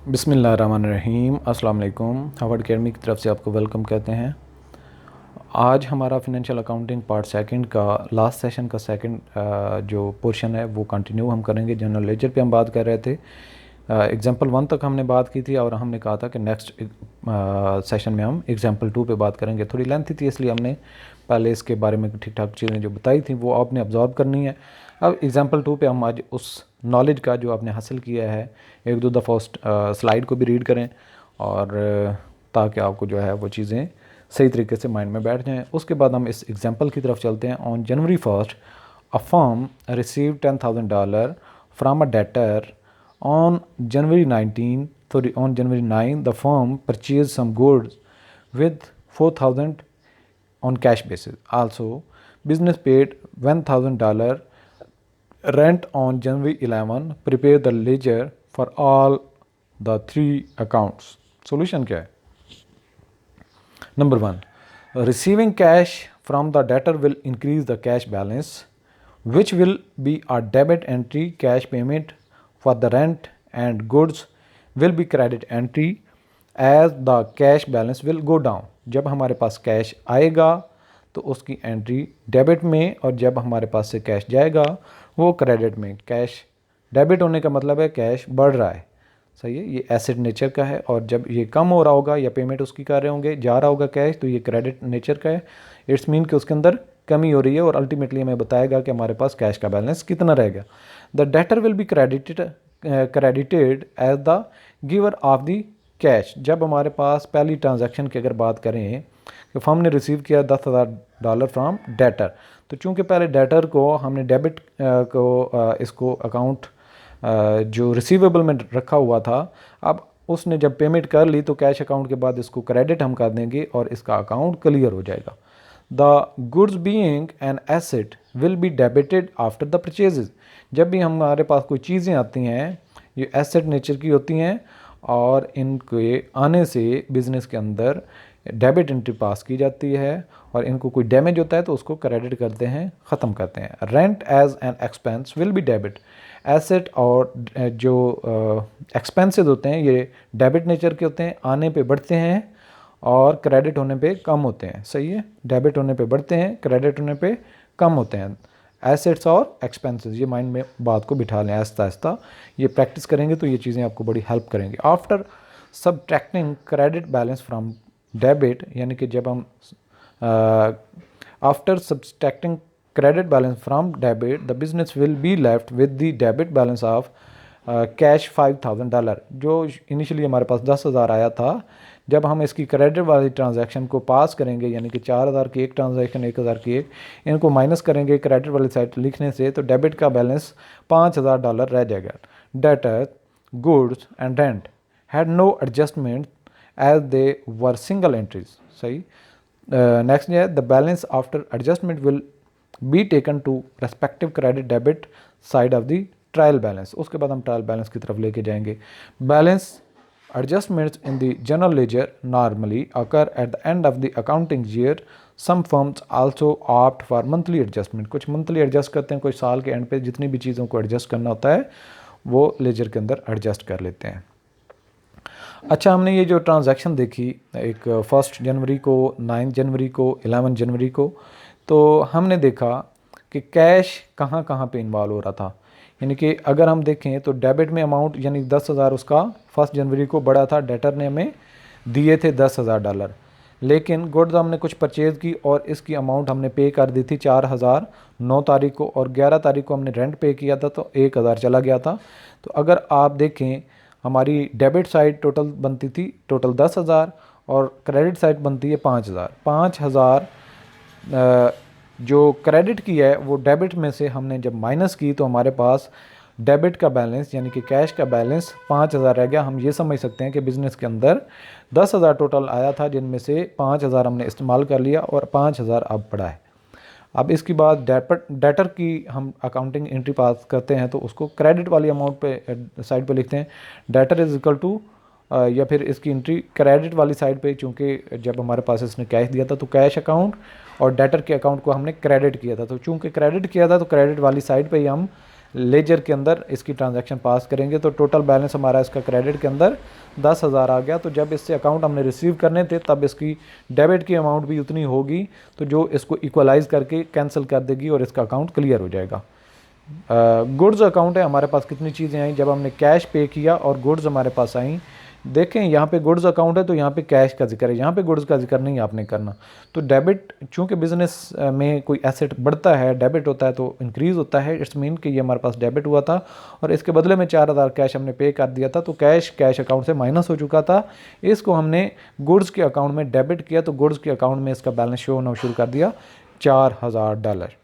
बिस्मिल्लाहिर्रहमानिर्रहीम। अस्सलाम वालेकुम। हार्वर्ड अकेडमी की तरफ से आपको वेलकम कहते हैं। आज हमारा फिनेंशियल अकाउंटिंग पार्ट सेकंड का लास्ट सेशन का सेकंड जो पोर्शन है वो कंटिन्यू हम करेंगे। जनरल लेजर पे हम बात कर रहे थे। एग्जांपल 1 तक हमने बात की थी और हमने कहा था कि नेक्स्ट सेशन में हम एग्जांपल 2 पे बात करेंगे। थोड़ी लेंथी थी इसलिए हमने पहले इसके बारे में ठीक ठाक चीज़ें जो बताई थी वो आपने ऑब्जर्व करनी है। अब एग्जांपल 2 पे हम आज उस नॉलेज का जो आपने हासिल किया है एक दो दफ़ा उस स्लाइड को भी रीड करें और ताकि आपको जो है वो चीज़ें सही तरीके से माइंड में बैठ जाएं। उसके बाद हम इस एग्जांपल की तरफ चलते हैं। On January 1 a firm receive $10,000 from a debtor. On January 19 sorry on January 9 the firm purchased some goods with 4,000 on cash basis. Also business paid $1,000 rent on January 11. Prepare the ledger for all the three accounts. Solution क्या है? Number 1, receiving cash from the debtor will increase the cash balance, which will be a debit entry. Cash payment for the rent and goods will be credit entry as the cash balance will go down. जब हमारे पास cash आएगा तो उसकी entry debit में, और जब हमारे पास से कैश जाएगा वो क्रेडिट में। कैश डेबिट होने का मतलब है कैश बढ़ रहा है, सही है, ये एसेट नेचर का है। और जब ये कम हो रहा होगा या पेमेंट उसकी कर रहे होंगे, जा रहा होगा कैश, तो ये क्रेडिट नेचर का है। इट्स मीन कि उसके अंदर कमी हो रही है और अल्टीमेटली हमें बताएगा कि हमारे पास कैश का बैलेंस कितना रहेगा। The debtor will be credited as the giver of the cash. जब हमारे पास पहली ट्रांजैक्शन की अगर बात करें कि फर्म ने रिसीव किया $10,000 फ्रॉम डेटर, तो चूंकि पहले डेटर को हमने डेबिट इसको अकाउंट जो रिसीवेबल में रखा हुआ था, अब उसने जब पेमेंट कर ली तो कैश अकाउंट के बाद इसको क्रेडिट हम कर देंगे और इसका अकाउंट क्लियर हो जाएगा। The goods being an asset will be debited after the purchases. जब भी हमारे पास कोई चीज़ें आती हैं ये एसेट नेचर की होती हैं और इनके आने से बिज़नेस के अंदर डेबिट एंट्री पास की जाती है और इनको कोई डैमेज होता है तो उसको क्रेडिट करते हैं, ख़त्म करते हैं। Rent as an expense will be debit. Asset और जो एक्सपेंसेस होते हैं ये डेबिट नेचर के होते हैं, आने पे बढ़ते हैं और क्रेडिट होने पे कम होते हैं, सही है। डेबिट होने पे बढ़ते हैं, क्रेडिट होने पे कम होते हैं। एसेट्स और एक्सपेंसेस, ये माइंड में बात को बिठा लें आहिस्ता आहिस्ता। ये प्रैक्टिस करेंगे तो ये चीज़ें आपको बड़ी हेल्प करेंगी। After subtracting credit balance from debit, यानी कि जब हम after subtracting credit balance from debit the business will be left with the debit balance of cash $5,000। जो इनिशियली हमारे पास 10,000 आया था, जब हम इसकी क्रेडिट वाली ट्रांजैक्शन को पास करेंगे, यानी कि 4,000 की एक ट्रांजैक्शन, 1,000 की एक, इनको माइनस करेंगे क्रेडिट वाली साइड लिखने से, तो डेबिट का बैलेंस $5,000 रह जाएगा। Debtor goods and rent had no adjustment as they were single entries, सही। नेक्स्ट है the balance after adjustment will be taken to respective credit debit side of the trial balance. उसके बाद हम trial balance की तरफ लेके जाएंगे। Balance adjustments in the general ledger normally occur at the end of the accounting year. Some firms also opt for monthly adjustment. कुछ monthly adjust करते हैं, कुछ साल के एंड पे जितनी भी चीज़ों को एडजस्ट करना होता है वो लेजर के अंदर एडजस्ट कर लेते हैं। अच्छा, हमने ये जो ट्रांजैक्शन देखी एक 1 जनवरी को, 9 जनवरी को, 11 जनवरी को, तो हमने देखा कि कैश कहाँ कहाँ पे इन्वॉल्व हो रहा था। यानी कि अगर हम देखें तो डेबिट में अमाउंट यानी 10,000 उसका 1 जनवरी को बढ़ा था, डेटर ने हमें दिए थे $10,000, लेकिन गुड्स हमने कुछ परचेज़ की और इसकी अमाउंट हमने पे कर दी थी 4,000 9 तारीख को, और 11 तारीख को हमने रेंट पे किया था तो 1,000 चला गया था। तो अगर आप देखें हमारी डेबिट साइड टोटल बनती थी टोटल 10,000 और क्रेडिट साइड बनती है 5,000। 5,000 जो क्रेडिट की है वो डेबिट में से हमने जब माइनस की तो हमारे पास डेबिट का बैलेंस यानी कि कैश का बैलेंस 5,000 रह गया। हम ये समझ सकते हैं कि बिज़नेस के अंदर 10,000 टोटल आया था, जिनमें से 5,000 हमने इस्तेमाल कर लिया और 5,000 अब पड़ा है। अब इसके बाद डेटर की हम अकाउंटिंग एंट्री पास करते हैं तो उसको क्रेडिट वाली अमाउंट पे साइड पे लिखते हैं। डेटर इज इक्वल टू या फिर इसकी एंट्री क्रेडिट वाली साइड पे, चूँकि जब हमारे पास इसने कैश दिया था तो कैश अकाउंट और डेटर के अकाउंट को हमने क्रेडिट किया था, तो चूँकि क्रेडिट किया था तो क्रेडिट वाली साइड पे ही हम लेजर के अंदर इसकी ट्रांजैक्शन पास करेंगे तो टोटल बैलेंस हमारा इसका क्रेडिट के अंदर 10,000 आ गया। तो जब इससे अकाउंट हमने रिसीव करने थे तब इसकी डेबिट की अमाउंट भी उतनी होगी, तो जो इसको इक्वलाइज करके कैंसिल कर देगी और इसका अकाउंट क्लियर हो जाएगा। गुड्स अकाउंट है, हमारे पास कितनी चीज़ें आई जब हमने कैश पे किया और गुड्स हमारे पास आई। देखें यहाँ पे गुड्स अकाउंट है तो यहाँ पे कैश का जिक्र है, यहाँ पे गुड्स का जिक्र नहीं आपने करना। तो डेबिट, चूँकि बिजनेस में कोई एसेट बढ़ता है, डेबिट होता है तो इंक्रीज़ होता है, इट्स मीन कि ये हमारे पास डेबिट हुआ था और इसके बदले में 4,000 कैश हमने पे कर दिया था, तो कैश अकाउंट से माइनस हो चुका था। इसको हमने गुड्स के अकाउंट में डेबिट किया तो गुड्स के अकाउंट में इसका बैलेंस शो होना शुरू कर दिया, $4,000।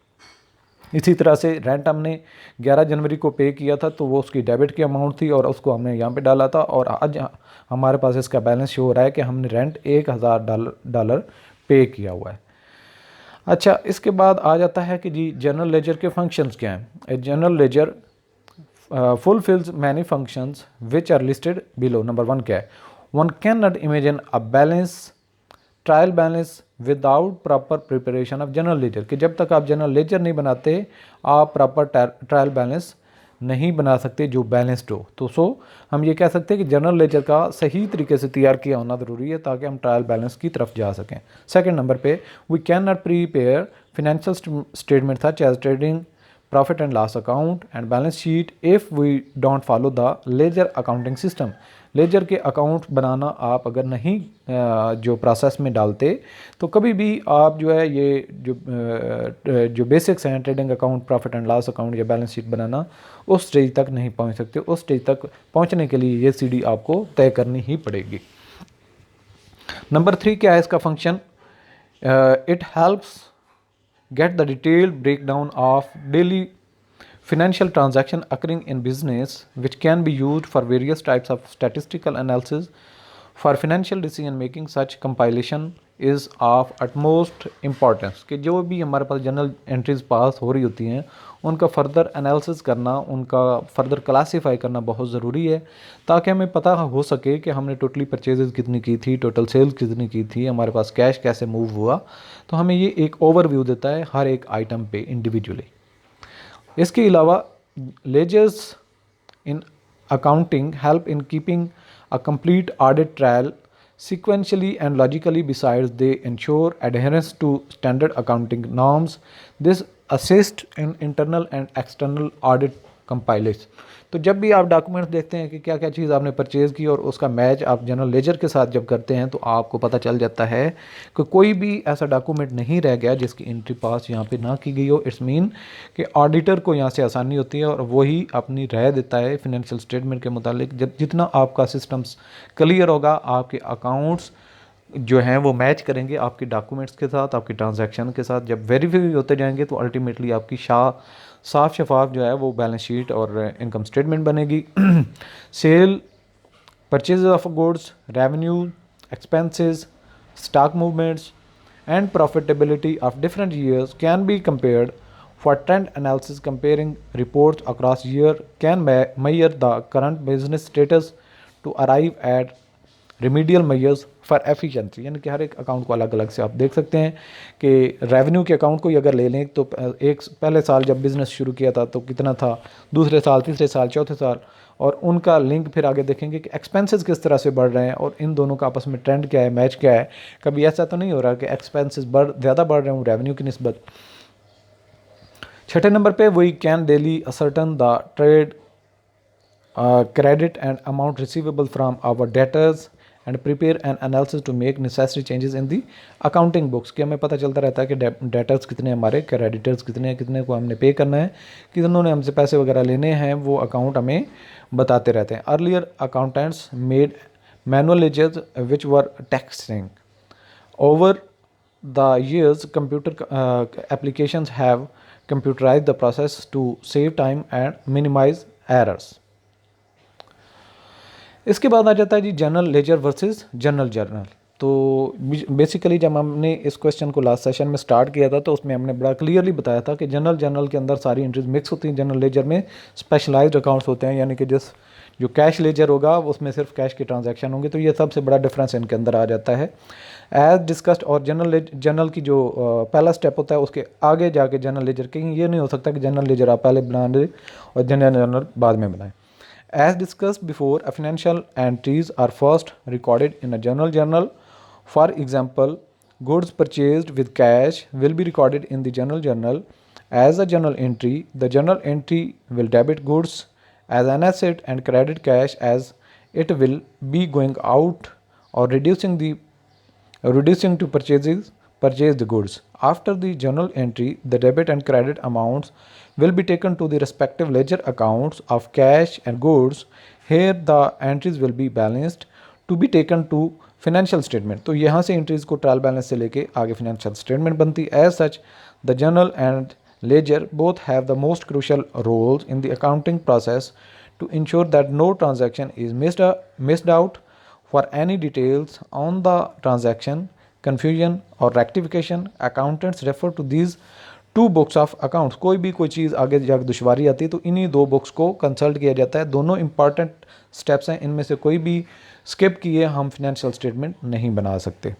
इसी तरह से रेंट हमने 11 जनवरी को पे किया था तो वो उसकी डेबिट की अमाउंट थी और उसको हमने यहाँ पे डाला था, और आज हमारे पास इसका बैलेंस शो हो रहा है कि हमने रेंट $1,000 पे किया हुआ है। अच्छा, इसके बाद आ जाता है कि जी जनरल लेजर के फंक्शंस क्या हैं। A general ledger fulfils many functions which are listed below. Number 1 क्या है, one can not imagine a balance trial balance without proper preparation of general ledger, कि जब तक आप जनरल लेजर नहीं बनाते आप प्रॉपर ट्रायल बैलेंस नहीं बना सकते जो बैलेंस्ड हो। तो हम ये कह सकते हैं कि जनरल लेजर का सही तरीके से तैयार किया होना ज़रूरी है ताकि हम ट्रायल बैलेंस की तरफ जा सकें। सेकंड नंबर पे, we can not prepare financial statement such as trading profit and loss account and balance sheet if we don't follow the ledger accounting system. Ledger के अकाउंट बनाना आप अगर नहीं जो प्रोसेस में डालते तो कभी भी आप जो है ये जो बेसिक्स हैं, trading account, profit and loss account या बैलेंस शीट बनाना, उस स्टेज तक नहीं पहुंच सकते। उस स्टेज तक पहुंचने के लिए ये सीढ़ी आपको तय करनी ही पड़ेगी। नंबर 3 क्या है इसका function, it helps get the detailed breakdown of daily financial transaction occurring in business, which can be used for various types of statistical analysis for financial decision making. Such compilation is of utmost importance कि जो भी हमारे पास general entries pass हो रही होती हैं उनका further analysis करना, उनका फर्दर क्लासीफाई करना बहुत ज़रूरी है ताकि हमें पता हो सके कि हमने टोटली परचेजेस कितनी की थी, टोटल सेल्स कितनी की थी, हमारे पास कैश कैसे मूव हुआ। तो हमें ये एक ओवरव्यू देता है हर एक आइटम पे इंडिविजुअली। इसके अलावा ledgers in accounting help in keeping a complete audit trail sequentially and logically. Besides, they ensure adherence to standard accounting norms. This assists in internal and external audit compliance. तो जब भी आप documents देखते हैं कि क्या क्या चीज़ आपने परचेज़ की और उसका मैच आप जनरल लेजर के साथ जब करते हैं तो आपको पता चल जाता है कि कोई भी ऐसा डॉक्यूमेंट नहीं रह गया जिसकी एंट्री पास यहाँ पे ना की गई हो। इट्स मीन कि ऑडिटर को यहाँ से आसानी होती है और वही अपनी राय देता है फिनेंशियल स्टेटमेंट के मुतालिक। जब जितना आपका सिस्टम्स क्लियर होगा, आपके अकाउंट्स जो हैं वो मैच करेंगे आपके डॉक्यूमेंट्स के साथ, आपकी ट्रांजैक्शन के साथ। जब वेरीफाई होते जाएंगे तो अल्टीमेटली आपकी साफ शफाफ जो है वो बैलेंस शीट और इनकम स्टेटमेंट बनेगी। Sale, purchase of goods, revenue, expenses, stock movements and profitability of different years can be compared for trend analysis. Comparing reports across year can measure the current business status to arrive at remedial measures for efficiency. यानी कि हर एक account को अलग अलग से आप देख सकते हैं कि रेवेन्यू के अकाउंट को ही अगर ले लें तो एक पहले साल जब बिज़नेस शुरू किया था तो कितना था, दूसरे साल, तीसरे साल, चौथे साल, और उनका लिंक फिर आगे देखेंगे कि एक्सपेंसेस किस तरह से बढ़ रहे हैं और इन दोनों का आपस में ट्रेंड क्या है, मैच क्या है। कभी ऐसा तो नहीं हो रहा कि एक्सपेंसेस ज़्यादा बढ़ रहे हों रेवेन्यू की निस्बत। छठे नंबर पे, we can daily ascertain the trade credit and amount receivable from our debtors and prepare an analysis to make necessary changes in the accounting books. कि हमें पता चलता रहता है कि डेटर्स कितने हमारे, क्रेडिटर्स कितने हैं, कितने को हमने पे करना है, कितनों ने हमसे पैसे वगैरह लेने हैं, वो अकाउंट हमें बताते रहते हैं। Earlier accountants made manual ledgers which were texting. Over the years computer applications have computerized the process to save time and minimize errors. इसके बाद आ जाता है जी general ledger versus general journal. तो बेसिकली जब हमने इस क्वेश्चन को लास्ट सेशन में स्टार्ट किया था तो उसमें हमने बड़ा क्लियरली बताया था कि जनरल जर्नल के अंदर सारी एंट्रीज मिक्स होती हैं। जनरल लेजर में स्पेशलाइज्ड अकाउंट्स होते हैं, यानी कि जो कैश लेजर होगा उसमें सिर्फ कैश के ट्रांजैक्शन होंगे। तो ये सबसे बड़ा डिफरेंस इनके अंदर आ जाता है। एज डिस्कस्ड, और जनरल की जो पहला स्टेप होता है उसके आगे जाके जनरल लेजर, कहीं ये नहीं हो सकता कि जनरल लेजर आप पहले बना दें और जनरल बाद में बनाएं। As discussed before, a financial entries are first recorded in a journal. For example, goods purchased with cash will be recorded in the journal. As a journal entry, the journal entry will debit goods as an asset and credit cash as it will be going out or reducing to purchase the goods. After the journal entry, the debit and credit amounts will be taken to the respective ledger accounts of cash and goods. Here the entries will be balanced to be taken to financial statement. तो यहाँ से entries को trial balance से लेके आगे financial statement बनती। As such, the journal and ledger both have the most crucial roles in the accounting process to ensure that no transaction is missed out. For any details on the transaction, confusion or rectification, accountants refer to these two books of accounts. कोई भी कोई चीज़ आगे जाकर दुश्वारी आती है तो इन्हीं दो बुक्स को कंसल्ट किया जाता है। दोनों इंपॉर्टेंट स्टेप्स हैं, इनमें से कोई भी स्किप किए हम फिनेंशियल स्टेटमेंट नहीं बना सकते।